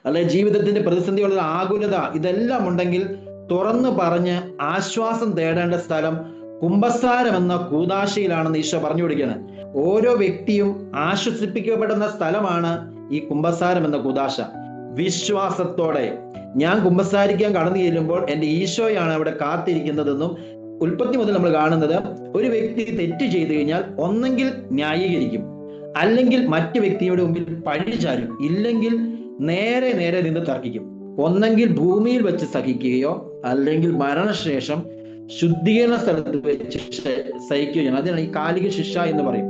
അല്ലെ ജീവിതത്തിന്റെ പ്രതിസന്ധികളുടെ ആകുലത ഇതെല്ലാം ഉണ്ടെങ്കിൽ തുറന്നു പറഞ്ഞ് ആശ്വാസം തേടേണ്ട സ്ഥലം കുമ്പസാരം എന്ന കൂദാശയിലാണെന്ന് ഈശോ പറഞ്ഞു കൊടുക്കുകയാണ്. ഓരോ വ്യക്തിയും ആശ്വസിപ്പിക്കപ്പെടുന്ന സ്ഥലമാണ് ഈ കുമ്പസാരം എന്ന കൂദാശ. വിശ്വാസത്തോടെ ഞാൻ കുമ്പസാരിക്കാൻ കടന്നു ചെല്ലുമ്പോൾ എൻ്റെ ഈശോയാണ് അവിടെ കാത്തിരിക്കുന്നതെന്നും ഉൽപ്പത്തി മുതൽ നമ്മൾ കാണുന്നത്, ഒരു വ്യക്തി തെറ്റ് ചെയ്തു കഴിഞ്ഞാൽ ഒന്നെങ്കിൽ ന്യായീകരിക്കും, അല്ലെങ്കിൽ മറ്റു വ്യക്തിയുടെ മുമ്പിൽ പഴിചാരും, ഇല്ലെങ്കിൽ നേരെ നേരെ നിന്ന് തർക്കിക്കും. ഒന്നെങ്കിൽ ഭൂമിയിൽ വെച്ച് സഹിക്കുകയോ അല്ലെങ്കിൽ മരണശേഷം ശുദ്ധീകരണ സ്ഥലത്ത് വെച്ച് സഹിക്കുകയോ. അതിനാണ് ഈ കാലിക ശിക്ഷ എന്ന് പറയും.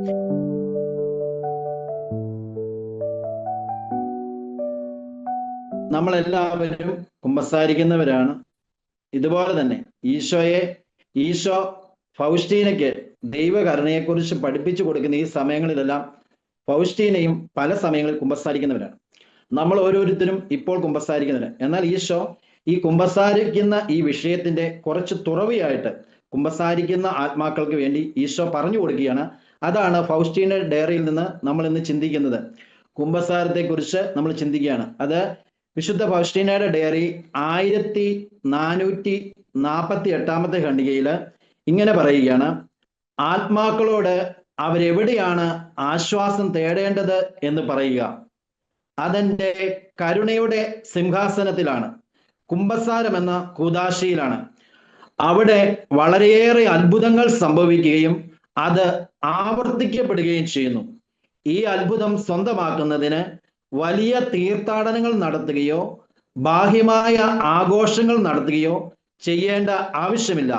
നമ്മളെല്ലാവരും കുമ്പസാരിക്കുന്നവരാണ്. ഇതുപോലെ തന്നെ ഈശോ ഫൗസ്റ്റീനയ്ക്ക് ദൈവകരുണയെക്കുറിച്ച് പഠിപ്പിച്ചു കൊടുക്കുന്ന ഈ സമയങ്ങളിലെല്ലാം ഫൗസ്റ്റീനയും പല സമയങ്ങളിൽ കുമ്പസാരിക്കുന്നവരാണ്. നമ്മൾ ഓരോരുത്തരും ഇപ്പോൾ കുമ്പസാരിക്കുന്നവരാണ്. എന്നാൽ ഈശോ ഈ കുമ്പസാരിക്കുന്ന ഈ വിഷയത്തിന്റെ കുറച്ച് തുറവിയായിട്ട് കുമ്പസാരിക്കുന്ന ആത്മാക്കൾക്ക് വേണ്ടി ഈശോ പറഞ്ഞു കൊടുക്കുകയാണ്. അതാണ് ഫൗസ്റ്റീന ഡയറിയിൽ നിന്ന് നമ്മൾ ഇന്ന് ചിന്തിക്കുന്നത്. കുമ്പസാരത്തെ കുറിച്ച് നമ്മൾ ചിന്തിക്കുകയാണ്. അത് വിശുദ്ധ ഫൗസ്റ്റീനയുടെ ഡയറി 1448 ഖണ്ഡികയിൽ ഇങ്ങനെ പറയുകയാണ്: ആത്മാക്കളോട് അവരെവിടെയാണ് ആശ്വാസം തേടേണ്ടത് എന്ന് പറയുക. അതെന്റെ കരുണയുടെ സിംഹാസനത്തിലാണ്, കുമ്പസാരം എന്ന കൂദാശയിലാണ്. അവിടെ വളരെയേറെ അത്ഭുതങ്ങൾ സംഭവിക്കുകയും അത് ആവർത്തിക്കപ്പെടുകയും ചെയ്യുന്നു. ഈ അത്ഭുതം സ്വന്തമാക്കുന്നതിന് വലിയ തീർത്ഥാടനങ്ങൾ നടത്തുകയോ ബാഹ്യമായ ആഘോഷങ്ങൾ നടത്തുകയോ ചെയ്യേണ്ട ആവശ്യമില്ല.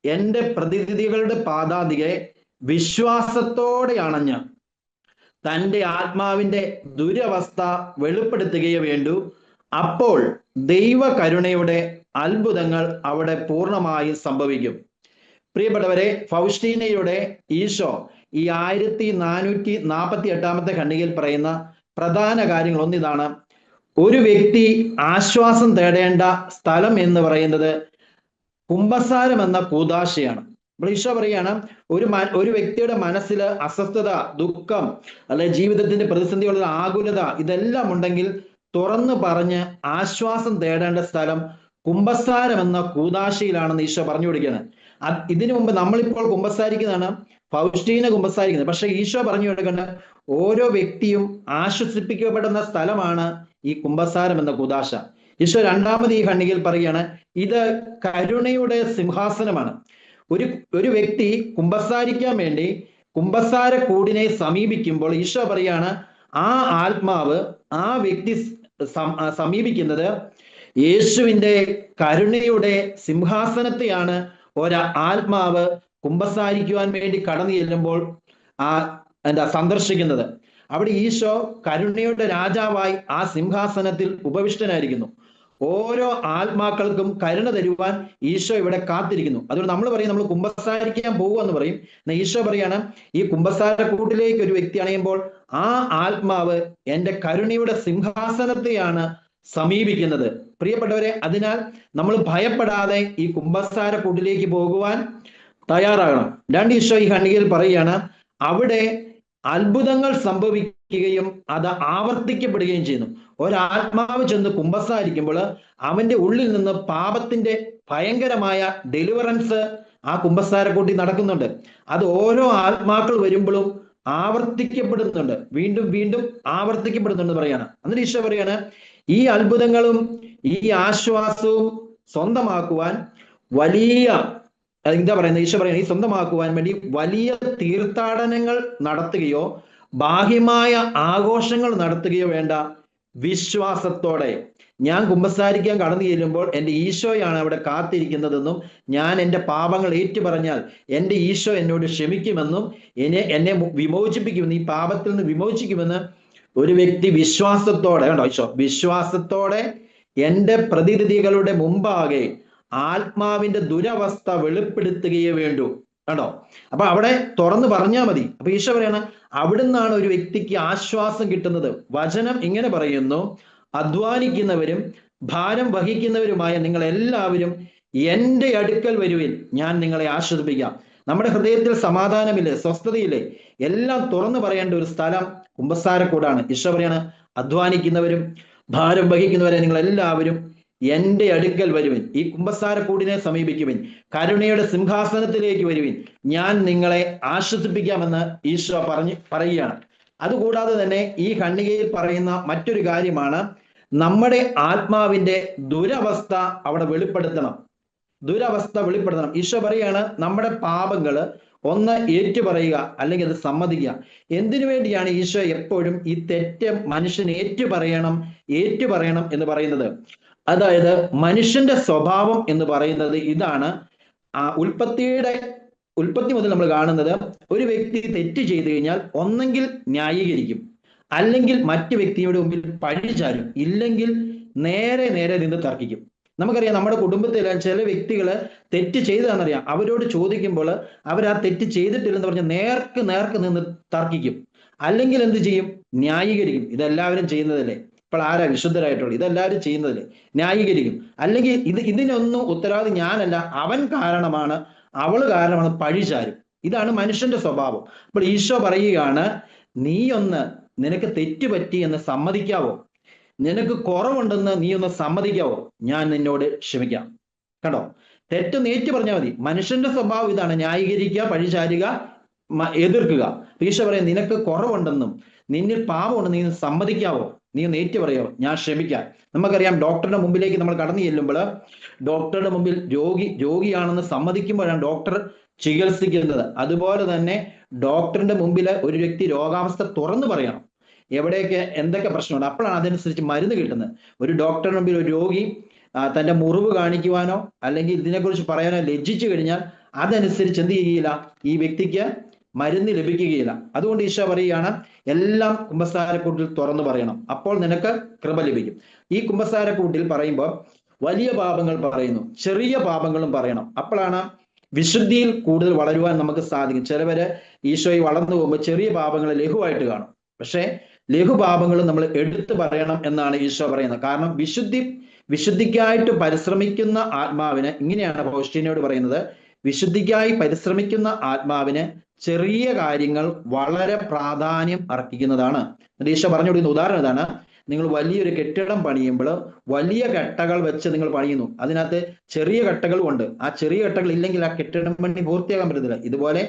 എൻ്റെ പ്രതിനിധികളുടെ പാദാതികെ വിശ്വാസത്തോടെ അണഞ്ഞ് തൻ്റെ ആത്മാവിൻ്റെ ദുരവസ്ഥ വെളിപ്പെടുത്തുകയേ വേണ്ടൂ. അപ്പോൾ ദൈവകരുണയുടെ അത്ഭുതങ്ങൾ അവിടെ പൂർണ്ണമായും സംഭവിക്കും. പ്രിയപ്പെട്ടവരെ, ഫൗസ്റ്റീനയുടെ ഈശോ ഈ 1448 ഖണ്ഡികയിൽ പറയുന്ന പ്രധാന കാര്യങ്ങൾ ഒന്നിതാണ്: ഒരു വ്യക്തി ആശ്വാസം തേടേണ്ട സ്ഥലം എന്ന് പറയുന്നത് കുമ്പസാരം എന്ന കൂദാശയാണ്. അപ്പോൾ ഈശോ പറയാണ്, ഒരു വ്യക്തിയുടെ മനസ്സിൽ അസ്വസ്ഥത, ദുഃഖം, അല്ലെ ജീവിതത്തിന്റെ പ്രതിസന്ധികളുടെ ആകുലത ഇതെല്ലാം ഉണ്ടെങ്കിൽ തുറന്നു പറഞ്ഞ് ആശ്വാസം തേടേണ്ട സ്ഥലം കുമ്പസാരം എന്ന കൂദാശയിലാണെന്ന് ഈശോ പറഞ്ഞു കൊടുക്കുകയാണ്. ഇതിനു മുമ്പ് നമ്മളിപ്പോൾ കുമ്പസാരിക്കുന്നതാണ്, ഫൗസ്റ്റീന കുമ്പസാരിക്കുന്നത്. പക്ഷെ ഈശോ പറഞ്ഞു കൊടുക്കേണ്ട ഓരോ വ്യക്തിയും ആശ്വസിപ്പിക്കപ്പെടുന്ന സ്ഥലമാണ് ഈ കുമ്പസാരം എന്ന കൂദാശ. ഈശോ രണ്ടാമത് ഈ ഖണ്ഡികയിൽ പറയുകയാണ്, ഇത് കരുണയുടെ സിംഹാസനമാണ്. ഒരു വ്യക്തി കുമ്പസാരിക്കാൻ വേണ്ടി കുമ്പസാര കൂടിനെ സമീപിക്കുമ്പോൾ ഈശോ പറയാണ്, ആ ആത്മാവ്, ആ വ്യക്തി സമീപിക്കുന്നത് യേശുവിൻ്റെ കരുണയുടെ സിംഹാസനത്തെയാണ്. ആത്മാവ് കുമ്പസാരിക്കുവാൻ വേണ്ടി കടന്നു ചെല്ലുമ്പോൾ സന്ദർശിക്കുന്നത്. അവിടെ ഈശോ കരുണയുടെ രാജാവായി ആ സിംഹാസനത്തിൽ ഉപവിഷ്ടനായിരിക്കുന്നു. ഓരോ ആത്മാക്കൾക്കും കരുണ തരുവാൻ ഈശോ ഇവിടെ കാത്തിരിക്കുന്നു. അതുകൊണ്ട് നമ്മൾ പറയും, നമ്മൾ കുമ്പസാരിക്കാൻ പോകുമെന്ന് പറയും. ഈശോ പറയാണ്, ഈ കുമ്പസാര കൂട്ടിലേക്ക് ഒരു വ്യക്തി അണയുമ്പോൾ ആ ആത്മാവ് എൻ്റെ കരുണയുടെ സിംഹാസനത്തെയാണ് സമീപിക്കുന്നത്. പ്രിയപ്പെട്ടവരെ, അതിനാൽ നമ്മൾ ഭയപ്പെടാതെ ഈ കുമ്പസാര കൂട്ടിലേക്ക് പോകുവാൻ തയ്യാറാകണം. ഈശോ ഈ ഖണ്ഡികയിൽ പറയുകയാണ്, അവിടെ അത്ഭുതങ്ങൾ സംഭവിക്കുകയും അത് ആവർത്തിക്കപ്പെടുകയും ചെയ്യുന്നു. ഒരാത്മാവ് ചെന്ന് കുമ്പസാരിക്കുമ്പോൾ അവന്റെ ഉള്ളിൽ നിന്ന് പാപത്തിന്റെ ഭയങ്കരമായ ഡെലിവറൻസ് ആ കുമ്പസാരക്കൂട്ടി നടക്കുന്നുണ്ട്. അത് ഓരോ ആത്മാക്കൾ വരുമ്പോഴും ആവർത്തിക്കപ്പെടുന്നുണ്ട്, വീണ്ടും വീണ്ടും ആവർത്തിക്കപ്പെടുന്നുണ്ട് പറയാണ്. എന്നിട്ട് ഈശോ പറയാണ്, ഈ അത്ഭുതങ്ങളും ഈ ആശ്വാസവും സ്വന്തമാക്കുവാൻ ഈശോ പറയുന്നത്, ഈ സ്വന്തമാക്കുവാൻ വേണ്ടി വലിയ തീർത്ഥാടനങ്ങൾ നടത്തുകയോ ബാഹ്യമായ ആഘോഷങ്ങൾ നടത്തുകയോ വേണ്ട. വിശ്വാസത്തോടെ ഞാൻ കുമ്പസാരിക്കാൻ കടന്നു ചെല്ലുമ്പോൾ എൻ്റെ ഈശോയാണ് അവിടെ കാത്തിരിക്കുന്നതെന്നും ഞാൻ എൻ്റെ പാപങ്ങൾ ഏറ്റുപറഞ്ഞാൽ എൻ്റെ ഈശോ എന്നോട് ക്ഷമിക്കുമെന്നും എന്നെ വിമോചിപ്പിക്കുമെന്ന്, ഈ പാപത്തിൽ നിന്ന് വിമോചിക്കുമെന്ന് ഒരു വ്യക്തി വിശ്വാസത്തോടെ, വിശ്വാസത്തോടെ എൻ്റെ പ്രതിനിധികളുടെ മുമ്പാകെ ആത്മാവിന്റെ ദുരവസ്ഥ വെളിപ്പെടുത്തുകയേ വേണ്ടൂ. അപ്പൊ അവിടെ തുറന്നു പറഞ്ഞാൽ മതി. അപ്പൊ ഈശോ പറയാണ്, അവിടുന്നാണ് ഒരു വ്യക്തിക്ക് ആശ്വാസം കിട്ടുന്നത്. വചനം ഇങ്ങനെ പറയുന്നു, അധ്വാനിക്കുന്നവരും ഭാരം വഹിക്കുന്നവരുമായ നിങ്ങൾ എല്ലാവരും എൻ്റെ അടുക്കൽ വരുവിൻ, ഞാൻ നിങ്ങളെ ആശ്വസിപ്പിക്കാം. നമ്മുടെ ഹൃദയത്തിൽ സമാധാനമില്ലേ, സ്വസ്ഥതയില്ലേ, എല്ലാം തുറന്നു പറയേണ്ട ഒരു സ്ഥലം കുമ്പസാരക്കൂടാണ്. ഈശോ പറയാണ്, അധ്വാനിക്കുന്നവരും ഭാരം വഹിക്കുന്നവരെ നിങ്ങൾ എല്ലാവരും എന്റെ അടുക്കൽ വരുവിൻ, ഈ കുമ്പസാരക്കൂടിനെ സമീപിക്കുവിൻ, കരുണയുടെ സിംഹാസനത്തിലേക്ക് വരുവിൻ, ഞാൻ നിങ്ങളെ ആശ്വസിപ്പിക്കാമെന്ന് ഈശോ പറയുകയാണ്. അതുകൂടാതെ തന്നെ ഈ ഖണ്ഡികയിൽ പറയുന്ന മറ്റൊരു കാര്യമാണ്, നമ്മുടെ ആത്മാവിന്റെ ദുരവസ്ഥ അവിടെ വെളിപ്പെടുത്തണം. ദുരവസ്ഥ വെളിപ്പെടുത്തണം. ഈശോ പറയാണ്, നമ്മുടെ പാപങ്ങള് ഒന്ന് ഏറ്റുപറയുക, അല്ലെങ്കിൽ അത് സമ്മതിക്കുക. എന്തിനു വേണ്ടിയാണ് ഈശോ എപ്പോഴും ഈ തെറ്റ് മനുഷ്യൻ ഏറ്റുപറയണം എന്ന് പറയുന്നത്? അതായത് മനുഷ്യന്റെ സ്വഭാവം എന്ന് പറയുന്നത് ഇതാണ്. ഉൽപ്പത്തി മുതൽ നമ്മൾ കാണുന്നത്, ഒരു വ്യക്തി തെറ്റ് ചെയ്തു കഴിഞ്ഞാൽ ഒന്നെങ്കിൽ ന്യായീകരിക്കും, അല്ലെങ്കിൽ മറ്റു വ്യക്തിയുടെ മുമ്പിൽ പഴിചാരും, ഇല്ലെങ്കിൽ നേരെ നിന്ന് തർക്കിക്കും. നമുക്കറിയാം, നമ്മുടെ കുടുംബത്തിലെ ചില വ്യക്തികൾ തെറ്റ് ചെയ്തതാണെന്നറിയാം, അവരോട് ചോദിക്കുമ്പോൾ അവർ ആ തെറ്റ് ചെയ്തിട്ടില്ലെന്ന് പറഞ്ഞ് നേർക്ക് നിന്ന് തർക്കിക്കും, അല്ലെങ്കിൽ എന്ത് ചെയ്യും? ന്യായീകരിക്കും. ഇതെല്ലാവരും ചെയ്യുന്നതല്ലേ, ഇപ്പോൾ ആരാ വിശുദ്ധരായിട്ടുള്ളത്? ഇതെല്ലാവരും ചെയ്യുന്നതല്ലേ, ന്യായീകരിക്കും. അല്ലെങ്കിൽ ഇതിനൊന്നും ഉത്തരവാദി ഞാനല്ല, അവൻ കാരണമാണ്, അവള് കാരണമാണ്, പഴിചാരും. ഇതാണ് മനുഷ്യന്റെ സ്വഭാവം. അപ്പോൾ ഈശോ പറയുകയാണ്, നിനക്ക് തെറ്റുപറ്റി എന്ന് സമ്മതിക്കാവോ? നിനക്ക് കുറവുണ്ടെന്ന് നീ ഒന്ന് സമ്മതിക്കാവോ? ഞാൻ നിന്നോട് ക്ഷമിക്കാം. കണ്ടോ, തെറ്റൊന്ന് ഏറ്റു പറഞ്ഞാൽ മതി. മനുഷ്യന്റെ സ്വഭാവം ഇതാണ്, ന്യായീകരിക്കുക, പഴിചാരുക, എതിർക്കുക. ഈശോ പറയാം, നിനക്ക് കുറവുണ്ടെന്നും നിന്നിൽ പാപമുണ്ടെന്ന് നീ സമ്മതിക്കാവോ? നീ ഒന്ന് ഏറ്റു പറയാവോ? ഞാൻ ക്ഷമിക്കാം. നമുക്കറിയാം, ഡോക്ടറുടെ മുമ്പിലേക്ക് നമ്മൾ കടന്നു ചെല്ലുമ്പോൾ ഡോക്ടറുടെ മുമ്പിൽ രോഗിയാണെന്ന് സമ്മതിക്കുമ്പോഴാണ് ഡോക്ടർ ചികിത്സിക്കുന്നത്. അതുപോലെ തന്നെ ഡോക്ടറിന്റെ മുമ്പിൽ ഒരു വ്യക്തി രോഗാവസ്ഥ തുറന്നു പറയണം, എവിടെയൊക്കെ എന്തൊക്കെ പ്രശ്നമുണ്ട്, അപ്പോഴാണ് അതനുസരിച്ച് മരുന്ന് കിട്ടുന്നത്. ഒരു ഡോക്ടറുടെ മുമ്പിൽ ഒരു രോഗി തന്റെ മുറിവ് കാണിക്കുവാനോ അല്ലെങ്കിൽ ഇതിനെക്കുറിച്ച് പറയാനോ ലജ്ജിച്ചു കഴിഞ്ഞാൽ അതനുസരിച്ച് എന്ത് ചെയ്യുകയില്ല, ഈ വ്യക്തിക്ക് മരുന്ന് ലഭിക്കുകയില്ല. അതുകൊണ്ട് ഈശോ പറയുകയാണ്, എല്ലാം കുമ്പസാരക്കൂട്ടിൽ തുറന്നു പറയണം, അപ്പോൾ നിനക്ക് കൃപ ലഭിക്കും. ഈ കുമ്പസാരക്കൂട്ടിൽ പറയുമ്പോൾ വലിയ പാപങ്ങൾ പറയുന്നു, ചെറിയ പാപങ്ങളും പറയണം. അപ്പോഴാണ് വിശുദ്ധിയിൽ കൂടുതൽ വളരുവാൻ നമുക്ക് സാധിക്കും. ചിലവര് ഈശോയിൽ വളർന്നു പോകുമ്പോൾ ചെറിയ പാപങ്ങൾ ലഘുവായിട്ട് കാണും. പക്ഷേ ലഘുപാപങ്ങൾ നമ്മൾ എടുത്തു പറയണം എന്നാണ് ഈശോ പറയുന്നത്. കാരണം വിശുദ്ധിക്കായിട്ട് പരിശ്രമിക്കുന്ന ആത്മാവിന്, ഇങ്ങനെയാണ് ഫൗസ്റ്റീനയോട് പറയുന്നത്, വിശുദ്ധിക്കായി പരിശ്രമിക്കുന്ന ആത്മാവിന് ചെറിയ കാര്യങ്ങൾ വളരെ പ്രാധാന്യം അർഹിക്കുന്നതാണ്. ഈശോ പറഞ്ഞു കൊടുക്കുന്ന ഉദാഹരണം ഇതാണ്. നിങ്ങൾ വലിയൊരു കെട്ടിടം പണിയുമ്പോൾ വലിയ കട്ടകൾ വെച്ച് നിങ്ങൾ പണിയുന്നു, അതിനകത്ത് ചെറിയ കട്ടകളും ഉണ്ട്. ആ ചെറിയ കട്ടകൾ ഇല്ലെങ്കിൽ ആ കെട്ടിടം പണി പൂർത്തിയാക്കാൻ പറ്റത്തില്ല. ഇതുപോലെ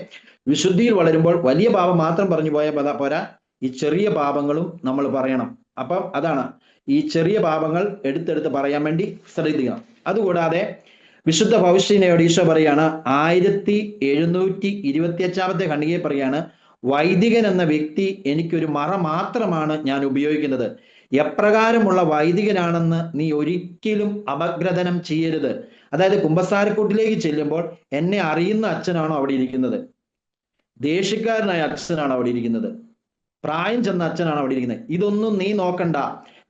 വിശുദ്ധിയിൽ വളരുമ്പോൾ വലിയ പാപം മാത്രം പറഞ്ഞു പോയാൽ പോരാ, ഈ ചെറിയ പാപങ്ങളും നമ്മൾ പറയണം. അപ്പം അതാണ് ഈ ചെറിയ പാപങ്ങൾ എടുത്തെടുത്ത് പറയാൻ വേണ്ടി ശ്രദ്ധിക്കുക. അതുകൂടാതെ വിശുദ്ധ ഫൗസ്റ്റീനയോട് ഈശോ പറയാണ്, 1725 ഖണ്ഡികയെ പറയാണ്, വൈദികൻ എന്ന വ്യക്തി എനിക്കൊരു മറ മാത്രമാണ് ഞാൻ ഉപയോഗിക്കുന്നത്. എപ്രകാരമുള്ള വൈദികനാണെന്ന് നീ ഒരിക്കലും അപഗ്രഥനം ചെയ്യരുത്. അതായത് കുമ്പസാരക്കൂട്ടിലേക്ക് ചെല്ലുമ്പോൾ എന്നെ അറിയുന്ന അച്ഛനാണോ അവിടെ ഇരിക്കുന്നത്? ദേഷ്യക്കാരനായ അച്ഛനാണ് അവിടെ ഇരിക്കുന്നത്? പ്രായം ചെന്ന അച്ഛനാണ് അവിടെ ഇരിക്കുന്നത്? ഇതൊന്നും നീ നോക്കണ്ട.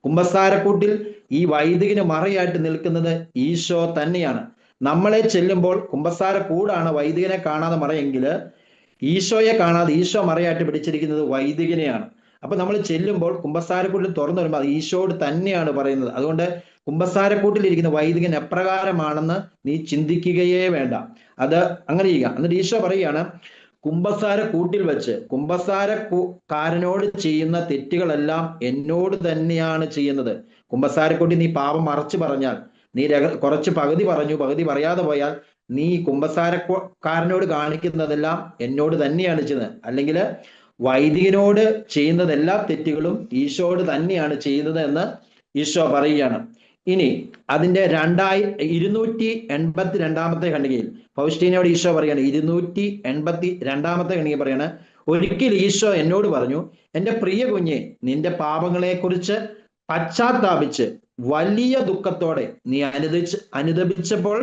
കുമ്പസാരക്കൂട്ടിൽ ഈ വൈദികന് മറയായിട്ട് നിൽക്കുന്നത് ഈശോ തന്നെയാണ്. നമ്മളെ ചെല്ലുമ്പോൾ കുമ്പസാരക്കൂടാണ് വൈദികനെ കാണാതെ മറയെങ്കിൽ, ഈശോയെ കാണാതെ ഈശോ മറയായിട്ട് പിടിച്ചിരിക്കുന്നത് വൈദികനെയാണ്. അപ്പൊ നമ്മൾ ചെല്ലുമ്പോൾ കുമ്പസാരക്കൂട്ടിൽ തുറന്നു വരുമ്പോൾ അത് ഈശോയോട് തന്നെയാണ് പറയുന്നത്. അതുകൊണ്ട് കുമ്പസാരക്കൂട്ടിലിരിക്കുന്ന വൈദികൻ എപ്രകാരമാണെന്ന് നീ ചിന്തിക്കുകയേ വേണ്ട, അത് അങ്ങനെ ചെയ്യുക. എന്നിട്ട് ഈശോ പറയുകയാണ്, കുമ്പസാരക്കൂട്ടിൽ വെച്ച് കുമ്പസാരക്കാരനോട് ചെയ്യുന്ന തെറ്റുകളെല്ലാം എന്നോട് തന്നെയാണ് ചെയ്യുന്നത്. കുമ്പസാരക്കൂട്ടിൽ നീ പാപം മറച്ചു പറഞ്ഞാൽ, നീ കുറച്ച് പകുതി പറഞ്ഞു, പകുതി പറയാതെ പോയാൽ, നീ കുമ്പസാരക്കാരനോട് കാണിക്കുന്നതെല്ലാം എന്നോട് തന്നെയാണ് ചെയ്യുന്നത്. അല്ലെങ്കിൽ വൈദികനോട് ചെയ്യുന്നത് എല്ലാ തെറ്റുകളും ഈശോയോട് തന്നെയാണ് ചെയ്യുന്നത് എന്ന് ഈശോ പറയുകയാണ്. ഇനി അതിന്റെ 282 ഖണ്ഡികയിൽ ഫൗസ്റ്റീനയോട് ഈശോ പറയാണ്, 282 ഖണ്ഡിക പറയാണ്, ഒരിക്കൽ ഈശോ എന്നോട് പറഞ്ഞു, എൻ്റെ പ്രിയ കുഞ്ഞെ, നിന്റെ പാപങ്ങളെ കുറിച്ച് പശ്ചാത്താപിച്ച് വലിയ ദുഃഖത്തോടെ നീ അനുദപിച്ചപ്പോൾ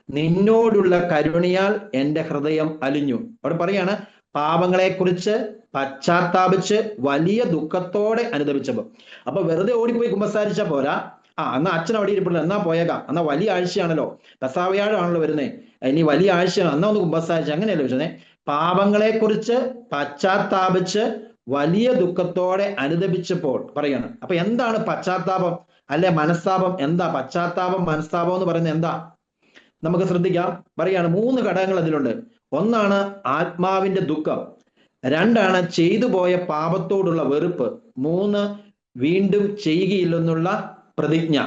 നിന്നോടുള്ള കരുണയാൽ എൻ്റെ ഹൃദയം അലിഞ്ഞു. അവിടെ പറയാണ്, പാപങ്ങളെക്കുറിച്ച് പശ്ചാത്താപിച്ച് വലിയ ദുഃഖത്തോടെ അനുദപിച്ചപ്പോൾ. അപ്പൊ വെറുതെ ഓടിപ്പോയി കുമ്പസാരിച്ചാൽ പോരാ. എന്നാ അച്ഛൻ അവിടെ ഇരിപ്പുണ്ട്, എന്നാ പോയേക്കാം, എന്നാ വലിയ ആഴ്ചയാണല്ലോ, പെസഹവ്യാഴമാണല്ലോ വരുന്നേ, ഇനി വലിയ ആഴ്ചയാണ്, എന്നാ ഒന്ന് കുമ്പസാരിച്ച്, അങ്ങനെയല്ലോ വെച്ചേ. പാപങ്ങളെക്കുറിച്ച് പശ്ചാത്താപിച്ച് വലിയ ദുഃഖത്തോടെ അനുദപിച്ചപ്പോൾ പറയാണ്. അപ്പൊ എന്താണ് പശ്ചാത്താപം അല്ലെ മനസ്താപം? എന്താ പശ്ചാത്താപം മനസ്താപം എന്ന് പറയുന്നത്? എന്താ? നമുക്ക് ശ്രദ്ധിക്കാം. പറയാണ്, 3 ഘടകങ്ങൾ അതിലുണ്ട്. ഒന്നാണ് ആത്മാവിന്റെ ദുഃഖം, 2 ചെയ്തു പോയ പാപത്തോടുള്ള വെറുപ്പ്, 3 വീണ്ടും ചെയ്യുകയില്ലെന്നുള്ള പ്രതിജ്ഞ.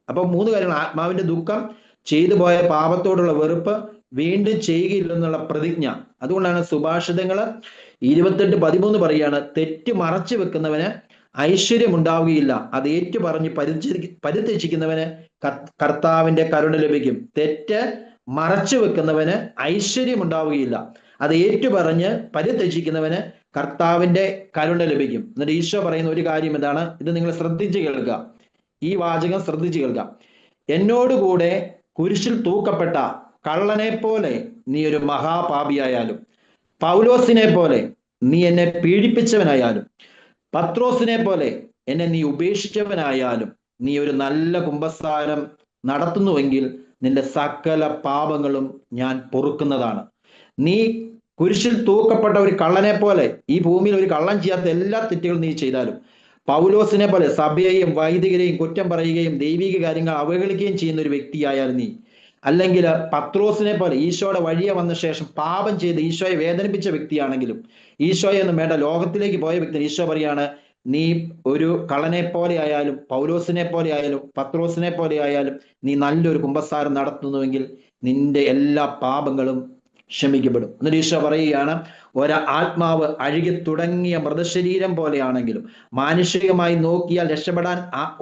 അപ്പൊ 3 കാര്യങ്ങൾ: ആത്മാവിന്റെ ദുഃഖം, ചെയ്തു പോയ പാപത്തോടുള്ള വെറുപ്പ്, വീണ്ടും ചെയ്യുകയില്ലെന്നുള്ള പ്രതിജ്ഞ. അതുകൊണ്ടാണ് സുഭാഷിതങ്ങള് 28:13 പറയാണ്, തെറ്റ് മറച്ചു വെക്കുന്നവന് ഐശ്വര്യം ഉണ്ടാവുകയില്ല, അത് ഏറ്റു പറഞ്ഞ് പരിത്യജിക്കുന്നവന് കർത്താവിന്റെ കരുണ ലഭിക്കും. തെറ്റ് മറച്ചു വെക്കുന്നവന് ഐശ്വര്യം ഉണ്ടാവുകയില്ല, അത് ഏറ്റു പറഞ്ഞ് പരിത്യജിക്കുന്നവന് കർത്താവിന്റെ കരുണ ലഭിക്കും. എന്നിട്ട് ഈശോ പറയുന്ന ഒരു കാര്യം എന്താണ്? ഇത് നിങ്ങൾ ശ്രദ്ധിച്ചു കേൾക്കുക, ഈ വാചകം ശ്രദ്ധിച്ചു കേൾക്കുക. എന്നോടുകൂടെ കുരിശിൽ തൂക്കപ്പെട്ട കള്ളനെ പോലെ നീ ഒരു മഹാപാപിയായാലും, പൗലോസിനെ പോലെ നീ എന്നെ പീഡിപ്പിച്ചവനായാലും, പത്രോസിനെ പോലെ എന്നെ നീ ഉപേക്ഷിച്ചവനായാലും, നീ ഒരു നല്ല കുമ്പസാരം നടത്തുന്നുവെങ്കിൽ നിന്റെ സകല പാപങ്ങളും ഞാൻ പൊറുക്കുന്നതാണ്. നീ കുരിശിൽ തൂക്കപ്പെട്ട ഒരു കള്ളനെ പോലെ, ഈ ഭൂമിയിൽ ഒരു കള്ളൻ ചെയ്യാത്ത എല്ലാ തെറ്റുകളും നീ ചെയ്താലും, പൗലോസിനെ പോലെ സഭയെയും വൈദികരെയും കുറ്റം പറയുകയും ദൈവിക കാര്യങ്ങൾ അവഹേളിക്കുകയും ചെയ്യുന്ന ഒരു വ്യക്തിയായാലും നീ, അല്ലെങ്കിൽ പത്രോസിനെ പോലെ ഈശോയുടെ വഴിയെ വന്ന ശേഷം പാപം ചെയ്ത് ഈശോയെ വേദനിപ്പിച്ച വ്യക്തിയാണെങ്കിലും, ഈശോയെ ഒന്നും വേണ്ട ലോകത്തിലേക്ക് പോയ വ്യക്തി, ഈശോ പറയാണ്, നീ ഒരു കള്ളനെ പോലെ ആയാലും, പൗലോസിനെ പോലെ ആയാലും, പത്രോസിനെ പോലെ ആയാലും നീ നല്ലൊരു കുമ്പസാരം നടത്തുന്നുവെങ്കിൽ നിന്റെ എല്ലാ പാപങ്ങളും ക്ഷമിക്കപ്പെടും. എന്നിട്ട് ഈശോ പറയുകയാണ്, ആത്മാവ് അഴുകി തുടങ്ങിയ മൃതശരീരം പോലെയാണെങ്കിലും, മാനുഷികമായി നോക്കിയാൽ രക്ഷപ്പെടാൻ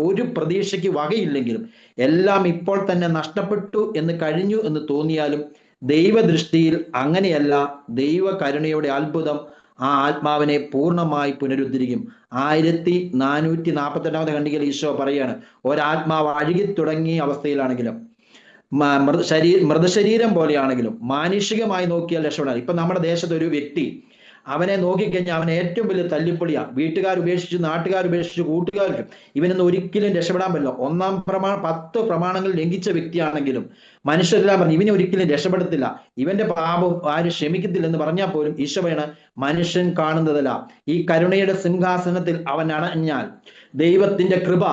ഒരു പ്രതീക്ഷയ്ക്ക് വകയില്ലെങ്കിലും, എല്ലാം ഇപ്പോൾ തന്നെ നഷ്ടപ്പെട്ടു എന്ന് കഴിഞ്ഞു എന്ന് തോന്നിയാലും, ദൈവദൃഷ്ടിയിൽ അങ്ങനെയല്ല. ദൈവ കരുണയുടെ അത്ഭുതം ആ ആത്മാവിനെ പൂർണ്ണമായി പുനരുദ്ധരിക്കും. 1448 ഖണ്ഡികയിൽ ഈശോ പറയാണ്, ഒരാത്മാവ് അഴുകി തുടങ്ങിയ അവസ്ഥയിലാണെങ്കിലും, മൃതശരീരം പോലെയാണെങ്കിലും, മാനുഷികമായി നോക്കിയാൽ രക്ഷപ്പെടാൻ. ഇപ്പൊ നമ്മുടെ ദേശത്ത് ഒരു വ്യക്തി, അവനെ നോക്കിക്കഴിഞ്ഞാൽ അവനെ ഏറ്റവും വലിയ തല്ലിപ്പൊളിയാ. വീട്ടുകാർ ഉപേക്ഷിച്ചു, നാട്ടുകാർ ഉപേക്ഷിച്ചു, കൂട്ടുകാർക്ക് ഇവനൊന്നും ഒരിക്കലും രക്ഷപ്പെടാൻ പറ്റില്ല. 10 പ്രമാണങ്ങൾ ലംഘിച്ച വ്യക്തിയാണെങ്കിലും മനുഷ്യരെല്ലാം പറഞ്ഞു ഇവനെ ഒരിക്കലും രക്ഷപ്പെടത്തില്ല, ഇവന്റെ പാപം ആരും ക്ഷമിക്കത്തില്ലെന്ന് പറഞ്ഞാൽ പോലും ഈശോ പറയാണ്, മനുഷ്യൻ കാണുന്നതല്ല, ഈ കരുണയുടെ സിംഹാസനത്തിൽ അവൻ അണഞ്ഞാൽ ദൈവത്തിന്റെ കൃപ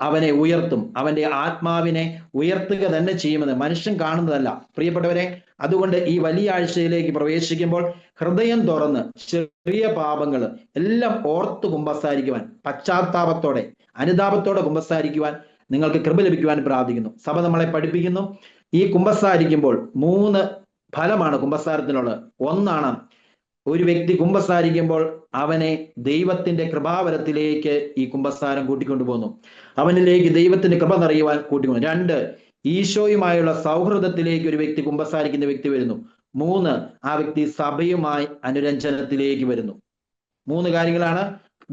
അവനെ ഉയർത്തും, അവന്റെ ആത്മാവിനെ ഉയർത്തുക തന്നെ ചെയ്യുമെന്ന് മനുഷ്യൻ കാണുന്നതല്ല. പ്രിയപ്പെട്ടവരെ, അതുകൊണ്ട് ഈ വലിയ ആഴ്ചയിലേക്ക് പ്രവേശിക്കുമ്പോൾ ഹൃദയം തുറന്ന് ചെറിയ പാപങ്ങൾ എല്ലാം ഓർത്ത് കുമ്പസാരിക്കുവാൻ, പശ്ചാത്താപത്തോടെ അനുതാപത്തോടെ കുമ്പസാരിക്കുവാൻ നിങ്ങൾക്ക് കൃപ ലഭിക്കുവാൻ പ്രാർത്ഥിക്കുന്നു. സഭ നമ്മളെ പഠിപ്പിക്കുന്നു, ഈ കുമ്പസാരിക്കുമ്പോൾ 3 ഫലമാണ് കുമ്പസാരത്തിനുള്ളത്. ഒന്നാണ്, ഒരു വ്യക്തി കുമ്പസാരിക്കുമ്പോൾ അവനെ ദൈവത്തിന്റെ കൃപാവരത്തിലേക്ക് ഈ കുമ്പസാരം കൂട്ടിക്കൊണ്ടുപോകുന്നു, അവനിലേക്ക് ദൈവത്തിന്റെ കൃപ നിറയുവാൻ കൂട്ടിക്കൊണ്ടു. 2, ഈശോയുമായുള്ള സൗഹൃദത്തിലേക്ക് ഒരു വ്യക്തി കുമ്പസാരിക്കുന്ന വ്യക്തി വരുന്നു. 3, ആ വ്യക്തി സഭയുമായി അനുരഞ്ജനത്തിലേക്ക് വരുന്നു. 3 കാര്യങ്ങളാണ്.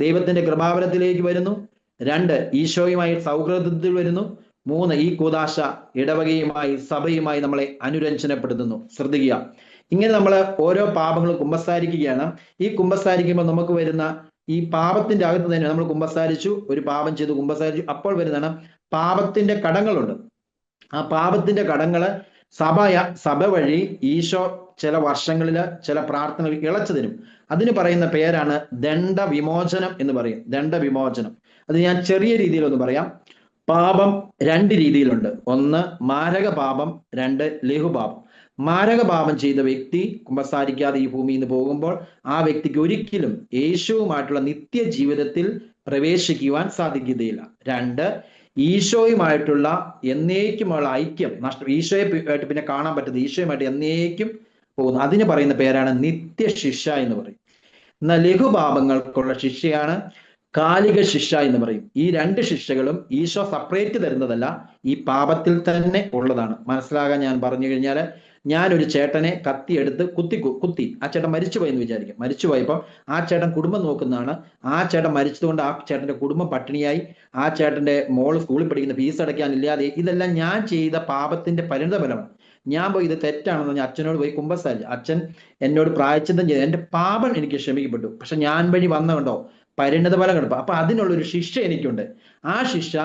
ദൈവത്തിന്റെ കൃപാവരത്തിലേക്ക് വരുന്നു, 2 ഈശോയുമായി സൗഹൃദത്തിൽ വരുന്നു, 3 ഈ കൂദാശ ഇടവകയുമായി സഭയുമായി നമ്മളെ അനുരഞ്ജനപ്പെടുത്തുന്നു. ശ്രദ്ധിക്കുക, ഇങ്ങനെ നമ്മൾ ഓരോ പാപങ്ങളും കുമ്പസാരിക്കുകയാണ്. ഈ കുമ്പസാരിക്കുമ്പോൾ നമുക്ക് വരുന്ന ഈ പാപത്തിന്റെ അകത്ത് തന്നെ നമ്മൾ കുമ്പസാരിച്ചു, ഒരു പാപം ചെയ്ത് കുമ്പസാരിച്ചു, അപ്പോൾ വരുന്നതാണ് പാപത്തിന്റെ കടങ്ങളുണ്ട്. ആ പാപത്തിന്റെ കടങ്ങള് സഭ വഴി ഈശോ ചില വർഷങ്ങളിൽ ചില പ്രാർത്ഥനകൾ ഇളച്ചു തരും. അതിന് പറയുന്ന പേരാണ് ദണ്ഡവിമോചനം എന്ന് പറയും. ദണ്ഡവിമോചനം അത് ഞാൻ ചെറിയ രീതിയിൽ ഒന്ന് പറയാം. പാപം 2 രീതിയിലുണ്ട്. 1 മാരക പാപം, 2 ലഘുപാപം. മാരക പാപം ചെയ്ത വ്യക്തി കുമ്പസാരിക്കാതെ ഈ ഭൂമിയിൽ നിന്ന് പോകുമ്പോൾ ആ വ്യക്തിക്ക് ഒരിക്കലും യേശുവുമായിട്ടുള്ള നിത്യജീവിതത്തിൽ പ്രവേശിക്കുവാൻ സാധിക്കുകയില്ല. 2 ഈശോയുമായിട്ടുള്ള എന്നേക്കുമുള്ള ഐക്യം ഈശോയായിട്ട് പിന്നെ കാണാൻ പറ്റുന്നത്, ഈശോയുമായിട്ട് എന്നേക്കും പോകുന്നു. അതിന് പറയുന്ന പേരാണ് നിത്യശിക്ഷ എന്ന് പറയും. എന്നാൽ ലഘുപാപങ്ങൾക്കുള്ള ശിക്ഷയാണ് കാലിക ശിക്ഷ എന്ന് പറയും. ഈ 2 ശിക്ഷകളും ഈശോ സെപ്പറേറ്റ് തരുന്നതല്ല, ഈ പാപത്തിൽ തന്നെ ഉള്ളതാണ്. മനസ്സിലാകാൻ ഞാൻ പറഞ്ഞു കഴിഞ്ഞാൽ, ഞാനൊരു ചേട്ടനെ കത്തിയെടുത്ത് കുത്തി ആ ചേട്ടൻ മരിച്ചുപോയി എന്ന് വിചാരിക്കും. മരിച്ചുപോയപ്പോൾ ആ ചേട്ടൻ കുടുംബം നോക്കുന്നതാണ്. ആ ചേട്ടൻ മരിച്ചതുകൊണ്ട് ആ ചേട്ടന്റെ കുടുംബം പട്ടിണിയായി, ആ ചേട്ടന്റെ മോള് സ്കൂളിൽ പഠിക്കുന്ന ഫീസ് അടയ്ക്കാനില്ലാതെ. ഇതെല്ലാം ഞാൻ ചെയ്ത പാപത്തിന്റെ പരിണിതഫലമാണ്. ഞാൻ പോയി ഇത് തെറ്റാണെന്ന് പറഞ്ഞാൽ അച്ഛനോട് പോയി കുമ്പസാരിച്ചു. അച്ഛൻ എന്നോട് പ്രായശ്ചിത്തം ചെയ്തു, എന്റെ പാപം എനിക്ക് ക്ഷമിക്കപ്പെട്ടു. പക്ഷെ ഞാൻ വഴി വന്നുകൊണ്ടോ പരിണിത ഫലം കിടപ്പം. അപ്പൊ അതിനുള്ളൊരു ശിക്ഷ എനിക്കുണ്ട്. ആ ശിക്ഷ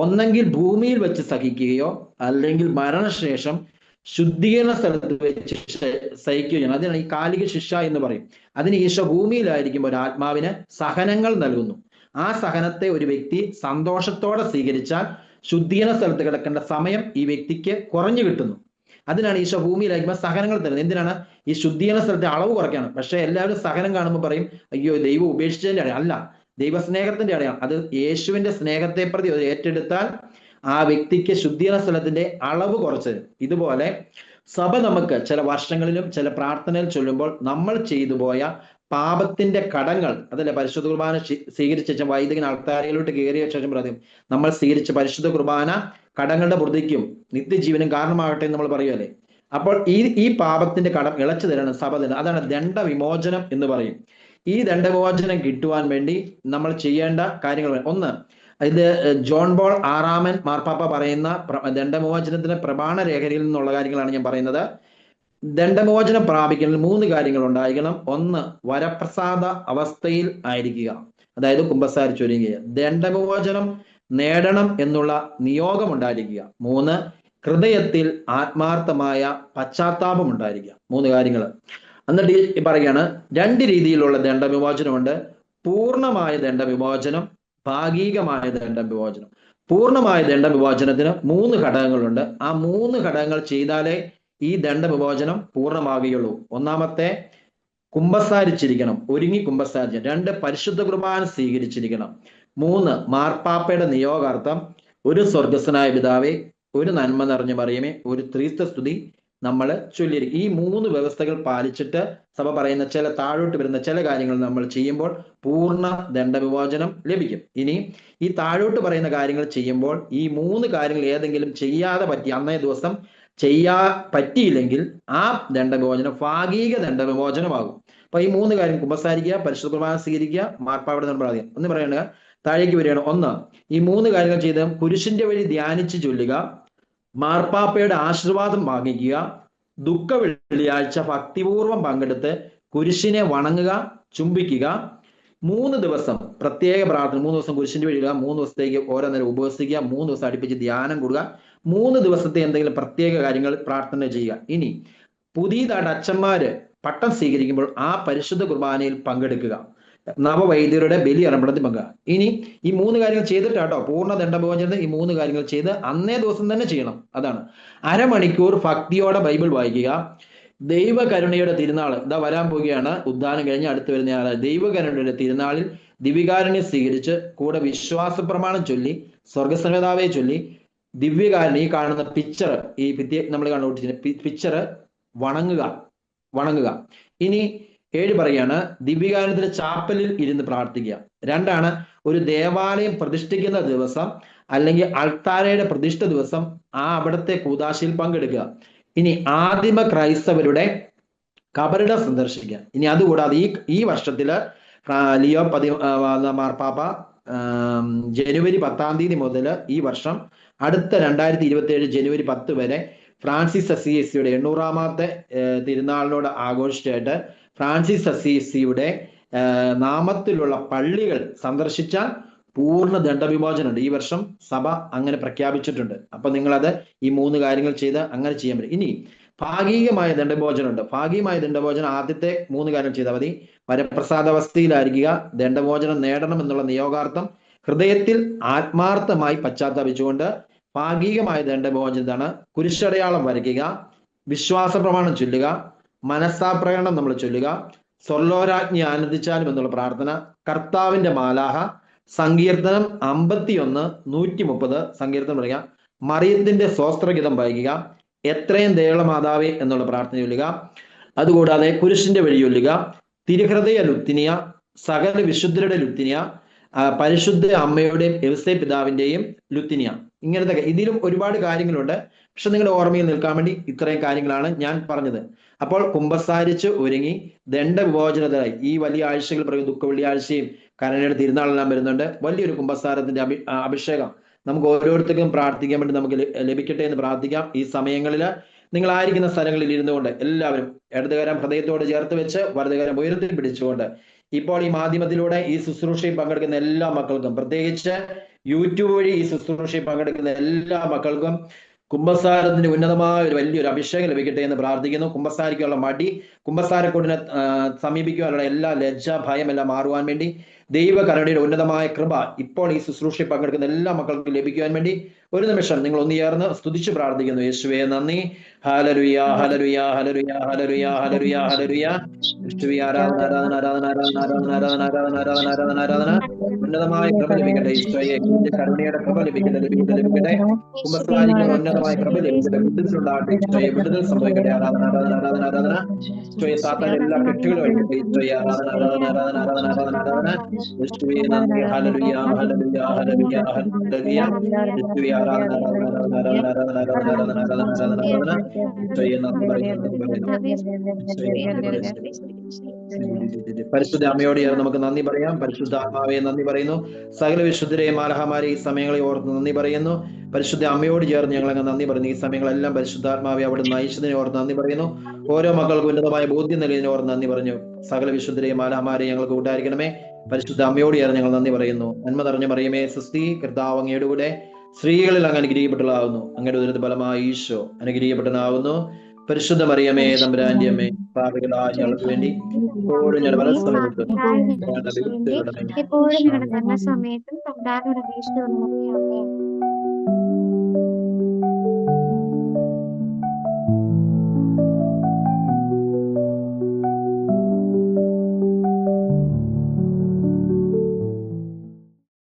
ഒന്നെങ്കിൽ ഭൂമിയിൽ വെച്ച് സഹിക്കുകയോ അല്ലെങ്കിൽ മരണശേഷം ശുദ്ധീകരണ സ്ഥലത്ത് വെച്ച് സഹിക്കുകയോ ചെയ്യണം. അതിനാണ് ഈ കാലിക ശിക്ഷ എന്ന് പറയും. അതിന് ഈശോ ഭൂമിയിലായിരിക്കുമ്പോൾ ഒരു ആത്മാവിന് സഹനങ്ങൾ നൽകുന്നു. ആ സഹനത്തെ ഒരു വ്യക്തി സന്തോഷത്തോടെ സ്വീകരിച്ചാൽ ശുദ്ധീകരണ സ്ഥലത്ത് കിടക്കേണ്ട സമയം ഈ വ്യക്തിക്ക് കുറഞ്ഞു കിട്ടുന്നു. അതിനാണ് ഈശോ ഭൂമിയിലായിരിക്കുമ്പോൾ സഹനങ്ങൾ തരുന്നത്. എന്തിനാണ്? ഈ ശുദ്ധീകരണ സ്ഥലത്തെ അളവ് കുറയ്ക്കാണ്. പക്ഷെ എല്ലാവരും സഹനം കാണുമ്പോൾ പറയും, അയ്യോ ദൈവം ഉപേക്ഷിച്ചതിൻ്റെ അല്ല, ദൈവസ്നേഹത്തിന്റെ അടയാളം. അത് യേശുവിന്റെ സ്നേഹത്തെ പ്രതി ഏറ്റെടുത്താൽ ആ വ്യക്തിക്ക് ശുദ്ധീകരണ സ്ഥലത്തിന്റെ അളവ് കുറച്ച്. ഇതുപോലെ സഭ നമുക്ക് ചില വർഷങ്ങളിലും ചില പ്രാർത്ഥനയിൽ ചൊല്ലുമ്പോൾ നമ്മൾ ചെയ്തു പോയ പാപത്തിന്റെ കടങ്ങൾ, അതല്ലേ പരിശുദ്ധ കുർബാന സ്വീകരിച്ച ശേഷം വൈദികൻ അൾത്താരയിലോട്ട് കയറിയ ശേഷം പറയും നമ്മൾ സ്വീകരിച്ച പരിശുദ്ധ കുർബാന കടങ്ങളുടെ വൃദ്ധിക്കും നിത്യജീവനും കാരണമാകട്ടെ എന്ന് നമ്മൾ പറയുമല്ലേ. അപ്പോൾ ഈ പാപത്തിന്റെ കടം ഇളച്ചു തരണം സഭ തന്നെ. അതാണ് ദണ്ഡവിമോചനം എന്ന് പറയും. ഈ ദണ്ഡവിമോചനം കിട്ടുവാൻ വേണ്ടി നമ്മൾ ചെയ്യേണ്ട കാര്യങ്ങൾ ഒന്ന്, ഇത് ജോൺ പോൾ ആറാമൻ മാർപ്പാപ്പ പറയുന്ന ദണ്ഡവിമോചനത്തിന് പ്രമാണ രേഖയിൽ നിന്നുള്ള കാര്യങ്ങളാണ് ഞാൻ പറയുന്നത്. ദണ്ഡവിമോചനം പ്രാപിക്കുന്നതിൽ 3 കാര്യങ്ങൾ ഉണ്ടായിരിക്കണം. ഒന്ന്, വരപ്രസാദ അവസ്ഥയിൽ ആയിരിക്കുക, അതായത് കുമ്പസാരിച്ചൊരുങ്ങുക. ദണ്ഡവിമോചനം നേടണം എന്നുള്ള നിയോഗം ഉണ്ടായിരിക്കുക. 3, ഹൃദയത്തിൽ ആത്മാർത്ഥമായ പശ്ചാത്താപം ഉണ്ടായിരിക്കുക. 3 കാര്യങ്ങൾ. എന്നിട്ട് പറയുകയാണ് 2 രീതിയിലുള്ള ദണ്ഡവിമോചനമുണ്ട്. പൂർണ്ണമായ ദണ്ഡവിമോചനം, ഭാഗികമായ ദണ്ഡവിമോചനം. പൂർണ്ണമായ ദണ്ഡവിമോചനത്തിന് 3 ഘടകങ്ങളുണ്ട്. ആ 3 ഘടകങ്ങൾ ചെയ്താലേ ഈ ദണ്ഡവിമോചനം പൂർണ്ണമാകുകയുള്ളൂ. ഒന്നാമത്തെ, കുമ്പസാരിച്ചിരിക്കണം, ഒരുങ്ങി കുമ്പസാരിച്ച. 2, പരിശുദ്ധ കുർബാന സ്വീകരിച്ചിരിക്കണം. 3, മാർപ്പാപ്പയുടെ നിയോഗാർത്ഥം ഒരു സ്വർഗസ്വനായ പിതാവേ, ഒരു നന്മ നിറഞ്ഞ മറിയമേ, ഒരു ത്രിസ്തുതി നമ്മൾ ചൊല്ലിയിരിക്കും. ഈ 3 വ്യവസ്ഥകൾ പാലിച്ചിട്ട് സഭ പറയുന്ന ചില താഴോട്ട് വരുന്ന ചില കാര്യങ്ങൾ നമ്മൾ ചെയ്യുമ്പോൾ പൂർണ്ണ ദണ്ഡവിമോചനം ലഭിക്കും. ഇനി ഈ താഴോട്ട് പറയുന്ന കാര്യങ്ങൾ ചെയ്യുമ്പോൾ ഈ 3 കാര്യങ്ങൾ ഏതെങ്കിലും ചെയ്യാതെ പറ്റി അന്നേ ദിവസം പറ്റിയില്ലെങ്കിൽ ആ ദണ്ഡവിമോചനം ഭാഗിക ദണ്ഡവിമോചനമാകും. അപ്പൊ ഈ 3 കാര്യം, കുമ്പസാരിക്കുക, പരിശുദ്ധ കുർബാന സ്വീകരിക്കുക, മാർപ്പാപ്പയുടെ നിർബന്ധം ഒന്ന് പറയണ താഴേക്ക് വരികയാണ്. 1, ഈ 3 കാര്യങ്ങൾ ചെയ്ത് കുരിശിന്റെ വഴി ധ്യാനിച്ച് ചൊല്ലുക, മാർപ്പാപ്പയുടെ ആശീർവാദം വാങ്ങിക്കുക, ദുഃഖ വെള്ളിയാഴ്ച ഭക്തിപൂർവം പങ്കെടുത്ത് കുരിശിനെ വണങ്ങുക, ചുംബിക്കുക. 3 ദിവസം പ്രത്യേക പ്രാർത്ഥന, 3 ദിവസം കുരിശിന്റെ വഴി 3 ദിവസത്തേക്ക് ഓരോ നേരം ഉപവസിക്കുക, 3 ദിവസം അടുപ്പിച്ച് ധ്യാനം കൂടുക, 3 ദിവസത്തെ എന്തെങ്കിലും പ്രത്യേക കാര്യങ്ങൾ പ്രാർത്ഥന ചെയ്യുക. ഇനി പുതിയതായിട്ട് അച്ഛന്മാര് പട്ടം സ്വീകരിക്കുമ്പോൾ ആ പരിശുദ്ധ കുർബാനയിൽ പങ്കെടുക്കുക, നവവൈദ്യരുടെ ബലി അർപ്പണത്തിൽ പങ്കുക. ഇനി ഈ 3 കാര്യങ്ങൾ ചെയ്തിട്ടാട്ടോ പൂർണ്ണ ദണ്ഡവിമോചനത്തിന് ഈ 3 കാര്യങ്ങൾ ചെയ്ത് അന്നേ ദിവസം തന്നെ ചെയ്യണം. അതാണ്. അരമണിക്കൂർ ഭക്തിയോടെ ബൈബിൾ വായിക്കുക. ദൈവകരുണയുടെ തിരുനാൾ ഇതാ വരാൻ പോവുകയാണ്. ഉദ്ധാനം കഴിഞ്ഞ് അടുത്ത് വരുന്ന ആള് ദൈവകരുണയുടെ തിരുനാളിൽ ദിവ്യകാരുണ്യം സ്വീകരിച്ച് കൂടെ വിശ്വാസ പ്രമാണം ചൊല്ലി സ്വർഗസമേതാവെ ചൊല്ലി ദിവ്യകാരുണ്യം, ഈ കാണുന്ന പിക്ചർ, ഈ നമ്മൾ കണ്ടുപിടിച്ച പിക്ചർ വണങ്ങുക. ഇനി 7 പറയാണ് ദിവ്യകാരുണ്യത്തിന്റെ ചാപ്പലിൽ ഇരുന്ന് പ്രാർത്ഥിക്കുക. 2, ഒരു ദേവാലയം പ്രതിഷ്ഠിക്കുന്ന ദിവസം അല്ലെങ്കിൽ അൾത്താരയുടെ പ്രതിഷ്ഠ ദിവസം അവിടുത്തെ കൂദാശയിൽ പങ്കെടുക്കുക. ഇനി ആദിമ ക്രൈസ്തവരുടെ കബറിടം സന്ദർശിക്കുക. ഇനി അതുകൂടാതെ ഈ വർഷത്തില് ലിയോ മാർപ്പാപ്പ ജനുവരി 10-ാം തീയതി മുതൽ ഈ വർഷം അടുത്ത 2027 ജനുവരി 10 വരെ ഫ്രാൻസിസ് അസീസിയുടെ 800-ാമത്തെ തിരുനാളിനോട് ആഘോഷിച്ചായിട്ട് ഫ്രാൻസിസ് അസീസിയുടെ നാമത്തിലുള്ള പള്ളികൾ സന്ദർശിച്ചാൽ പൂർണ്ണ ദണ്ഡവിമോചനമുണ്ട്. ഈ വർഷം സഭ അങ്ങനെ പ്രഖ്യാപിച്ചിട്ടുണ്ട്. അപ്പൊ നിങ്ങളത് ഈ 3 കാര്യങ്ങൾ ചെയ്ത് അങ്ങനെ ചെയ്യാൻ പറ്റും. ഇനി ഭാഗികമായ ദണ്ഡവിമോചനമുണ്ട്. ഭാഗികമായ ദണ്ഡവിമോചനം ആദ്യത്തെ 3 കാര്യങ്ങൾ ചെയ്താൽ മതി. വരപ്രസാദാവസ്ഥയിലായിരിക്കുക, ദണ്ഡവിമോചനം നേടണം എന്നുള്ള നിയോഗാർത്ഥം ഹൃദയത്തിൽ ആത്മാർത്ഥമായി പശ്ചാത്തപിച്ചുകൊണ്ട് ഭാഗികമായ ദണ്ഡവിമോചനത്താണ് കുരിശടയാളം വരയ്ക്കുക, വിശ്വാസ പ്രമാണം ചൊല്ലുക, മനസ്സാപ്രകടനം നമ്മൾ ചൊല്ലുക, സ്വർലോരാജ്ഞി ആനന്ദിച്ചാലും എന്നുള്ള പ്രാർത്ഥന, കർത്താവിന്റെ മാലാഹ, സങ്കീർത്തനം 51 130 സങ്കീർത്തനം പറയുക, മറിയത്തിന്റെ സ്വസ്ത്രഗീതം വായിക്കുക, എത്രയും ദയുള്ള മാതാവേ എന്നുള്ള പ്രാർത്ഥന ചൊല്ലുക. അതുകൂടാതെ കുരിശിന്റെ വഴി ചൊല്ലുക, തിരുഹൃദയ ലുത്തിനിയ, സകല വിശുദ്ധരുടെ ലുത്തിനിയ, പരിശുദ്ധ അമ്മയുടെയും യൗസേ പിതാവിന്റെയും ലുത്തിനിയ. ഇങ്ങനത്തെ ഇതിലും ഒരുപാട് കാര്യങ്ങളുണ്ട്. പക്ഷെ നിങ്ങളുടെ ഓർമ്മയിൽ നിൽക്കാൻ വേണ്ടി ഇത്രയും കാര്യങ്ങളാണ് ഞാൻ പറഞ്ഞത്. അപ്പോൾ കുമ്പസാരിച്ച് ഒരുങ്ങി ദണ്ഡവിമോചനത്തിനായി ഈ വലിയ ആഴ്ചകൾ പറയും, ദുഃഖ വെള്ളിയാഴ്ചയും കരുണയുടെ തിരുനാളെല്ലാം വരുന്നുണ്ട്. വലിയൊരു കുമ്പസാരത്തിന്റെ അഭിഷേകം നമുക്ക് ഓരോരുത്തർക്കും പ്രാർത്ഥിക്കാൻ വേണ്ടി നമുക്ക് ലഭിക്കട്ടെ എന്ന് പ്രാർത്ഥിക്കാം. ഈ സമയങ്ങളിൽ നിങ്ങളായിരിക്കുന്ന സ്ഥലങ്ങളിൽ ഇരുന്നു കൊണ്ട് എല്ലാവരും ഇടതുകരം ഹൃദയത്തോട് ചേർത്ത് വെച്ച് വലതുകരം ഉയർത്തി പിടിച്ചുകൊണ്ട് ഇപ്പോൾ ഈ മാധ്യമത്തിലൂടെ ഈ ശുശ്രൂഷയിൽ പങ്കെടുക്കുന്ന എല്ലാ മക്കൾക്കും, പ്രത്യേകിച്ച് യൂട്യൂബ് വഴി ഈ ശുശ്രൂഷയിൽ പങ്കെടുക്കുന്ന എല്ലാ മക്കൾക്കും കുമ്പസാരത്തിന്റെ ഉന്നതമായ ഒരു വലിയൊരു അഭിഷേകം ലഭിക്കട്ടെ എന്ന് പ്രാർത്ഥിക്കുന്നു. കുമ്പസാരിക്കാനുള്ള മടി, കുമ്പസാരക്കൂടിനെ സമീപിക്കാനുള്ള എല്ലാ ലജ്ജ, ഭയം എല്ലാം മാറുവാൻ വേണ്ടി ദൈവകരുണയുടെ ഉന്നതമായ കൃപ ഇപ്പോൾ ഈ ശുശ്രൂഷയിൽ പങ്കെടുക്കുന്ന എല്ലാ മക്കൾക്കും ലഭിക്കുവാൻ വേണ്ടി ഒരു നിമിഷം നിങ്ങൾ ഒന്ന് ചേർന്ന് സ്തുതിച്ച് പ്രാർത്ഥിക്കുന്നു. യേശുവേ നന്ദി. Hallelujah, hallelujah, hallelujah, hallelujah, hallelujah, hallelujah. യേശുവേ ആരാധന ആരാധന ആരാധന ആരാധന ആരാധന ആരാധന ആരാധന ആരാധന ആരാധന ഉന്നതമായ കൃപ ലഭിക്കട്ടെ. ഈശോയെ നിന്റെ കരുണയുടെ കൃപ ലഭിക്കട്ടെ ലഭിക്കട്ടെ ലഭിക്കട്ടെ. കുമ്പസാരിക്കുമ്പോൾ ഉന്നതമായ കൃപ ലഭിക്കട്ടെ. വിടുതലുണ്ടാകട്ടെ. ഈശോയെ വിടുതൽ സംഭവിക്കട്ടെ. ആരാധന ആരാധന ആരാധന ആരാധന. ഈശോയെ സാത്താൻ എല്ലാ കെട്ടുകളും അഴിക്കട്ടെ. ഈശോയെ ആരാധന ആരാധന ആരാധന ആരാധന ആരാധന ആരാധന. യേശുവേ നന്ദി. Hallelujah hallelujah hallelujah hallelujah. യേശുവേ ആരാധന ആരാധന ആരാധന ആരാധന ആരാധന ആരാധന ആരാധന ആരാധന ആരാധന. ഈശോയെ നന്ദി പറയുന്നു നന്ദി പറയുന്നു. പരിശുദ്ധ അമ്മയോട് ചേർന്ന് നമുക്ക് നന്ദി പറയാം. പരിശുദ്ധ ആത്മാവെ നന്ദി പറയുന്നു. സകല വിശുദ്ധരെയും മാലാഖമാരെ ഈ സമയങ്ങളെ ഓർത്ത് നന്ദി പറയുന്നു. പരിശുദ്ധ അമ്മയോട് ചേർന്ന് ഞങ്ങളങ്ങ് നന്ദി പറയുന്നു. ഈ സമയങ്ങളെല്ലാം പരിശുദ്ധാത്മാവെ അവിടെ നയിച്ചതിനെ ഓർത്ത് നന്ദി പറയുന്നു. ഓരോ മക്കൾക്കും ഉന്നതമായ ബോധ്യം നൽകിയതിനെ ഓർത്ത് നന്ദി പറഞ്ഞു. സകല വിശുദ്ധരെയും മാലാഖമാരെ ഞങ്ങൾക്ക് കൂട്ടായിരിക്കണമേ. പരിശുദ്ധ അമ്മയോട് ചേർന്ന് ഞങ്ങൾ നന്ദി പറയുന്നു. നന്മ നിറഞ്ഞ മറിയമേ സ്വസ്തി, കർത്താവ് അങ്ങയുടെ കൂടെ സ്ത്രീകളിൽ അങ്ങ് അനുഗ്രഹിക്കപ്പെട്ടതാവുന്നു. അങ്ങയുടെ ഉദരത്തിൻ ഫലമായി ഈശോ അനുഗ്രഹിക്കപ്പെട്ടതാവുന്നു. പരിശുദ്ധ മറിയമേ തമ്പുരാന്റെ അമ്മേ, പാപികളായ ഞങ്ങൾക്ക് വേണ്ടി ഇപ്പോഴും ഞങ്ങളുടെ എപ്പോഴും ഞങ്ങളുടെ സമയത്തും